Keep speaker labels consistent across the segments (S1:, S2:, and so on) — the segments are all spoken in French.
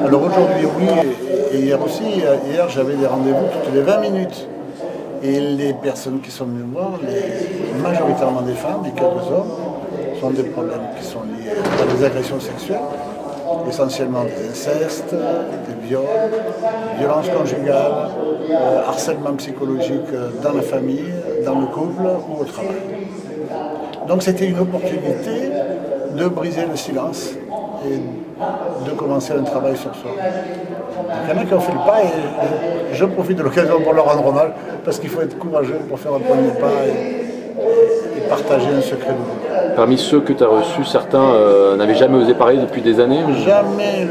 S1: Alors aujourd'hui, oui, et hier aussi. Hier, j'avais des rendez-vous toutes les 20 minutes. Et les personnes qui sont venues me voir, majoritairement des femmes et quelques hommes, sont des problèmes qui sont liés à des agressions sexuelles, essentiellement des incestes, des viols, violences conjugales, harcèlement psychologique dans la famille, dans le couple ou au travail. Donc c'était une opportunité de briser le silence et de commencer un travail sur soi. Donc, il y en a qui ont fait le pas et je profite de l'occasion pour leur rendre hommage parce qu'il faut être courageux pour faire un premier pas et partager un secret de vous.
S2: Parmi ceux que tu as reçus, certains n'avaient jamais osé parler depuis des années ou...
S1: Jamais.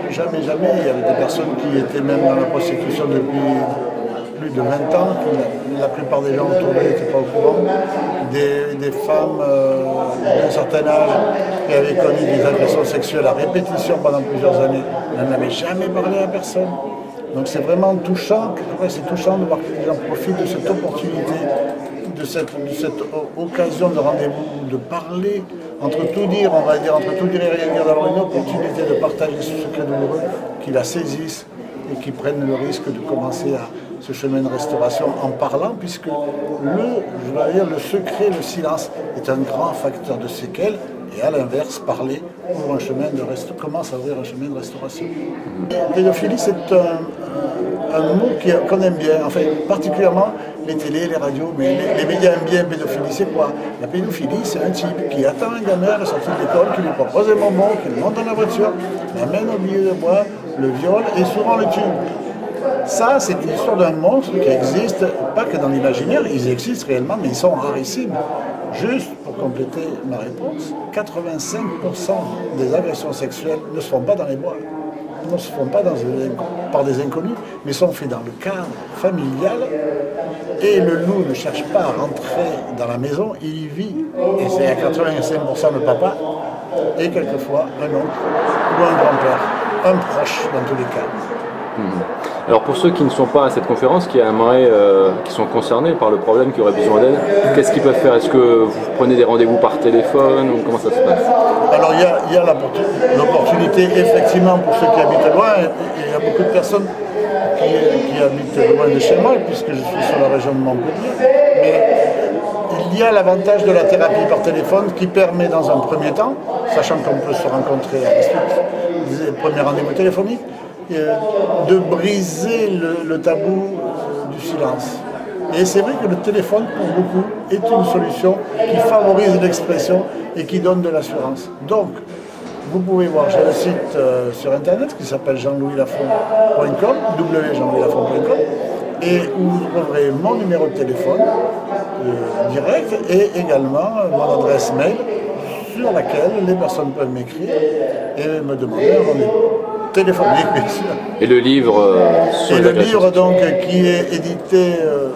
S1: Il y avait des personnes qui étaient même dans la prostitution depuis plus de 20 ans, la plupart des gens autour d'eux n'étaient pas au courant. Des femmes d'un certain âge qui avaient connu des agressions sexuelles à répétition pendant plusieurs années, elles n'avaient jamais parlé à personne. Donc c'est vraiment touchant, c'est touchant de voir que les gens profitent de cette opportunité, de cette occasion de rendez-vous, de parler, entre tout dire, on va dire, entre tout dire et rien dire, d'avoir une opportunité de partager ce secret douloureux, qu'ils la saisissent et qu'ils prennent le risque de commencer à ce chemin de restauration en parlant, puisque le secret, le silence est un grand facteur de séquelles, et à l'inverse, parler ouvre un chemin commence à ouvrir un chemin de restauration. Pédophilie, c'est un mot qu'on aime bien, enfin, particulièrement les télés, les radios, mais les médias aiment bien pédophilie. C'est quoi? La pédophilie, c'est un type qui attend un gamin à la sortie de l'école, qui lui propose un bonbon, qui le monte dans la voiture, l'amène au milieu de bois, le viole et souvent le tue. Ça, c'est une histoire d'un monstre qui existe, pas que dans l'imaginaire, ils existent réellement, mais ils sont rarissimes. Juste pour compléter ma réponse, 85% des agressions sexuelles ne se font pas dans les bois, ne se font pas par des inconnus, mais sont faites dans le cadre familial. Et le loup ne cherche pas à rentrer dans la maison, il y vit. Et c'est à 85% le papa, et quelquefois un oncle ou un grand-père, un proche dans tous les cas.
S2: Alors pour ceux qui ne sont pas à cette conférence, qui sont concernés par le problème, qui auraient besoin d'aide, qu'est-ce qu'ils peuvent faire? Est-ce que vous prenez des rendez-vous par téléphone ou comment ça se passe?
S1: Alors il y a l'opportunité effectivement pour ceux qui habitent loin, et il y a beaucoup de personnes qui habitent loin de chez moi, puisque je suis sur la région de Montpellier, mais il y a l'avantage de la thérapie par téléphone qui permet dans un premier temps, sachant qu'on peut se rencontrer à la suite des premiers rendez-vous téléphoniques, de briser le tabou du silence. Et c'est vrai que le téléphone, pour beaucoup, est une solution qui favorise l'expression et qui donne de l'assurance. Donc, vous pouvez voir, j'ai un site sur internet qui s'appelle jeanlouislafont.com, www.jeanlouislafont.com, et où vous trouverez mon numéro de téléphone direct et également mon adresse mail sur laquelle les personnes peuvent m'écrire et me demander un rendez-vous. Téléphonique, bien sûr.
S2: Et le livre
S1: Et le livre donc qui est édité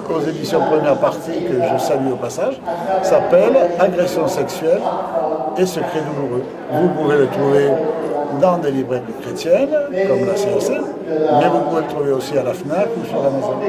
S1: aux éditions Première Partie, que je salue au passage, s'appelle Agression sexuelle et secrets douloureux. Vous pouvez le trouver dans des librairies chrétiennes, comme la CSM, mais vous pouvez le trouver aussi à la FNAC ou sur Amazon.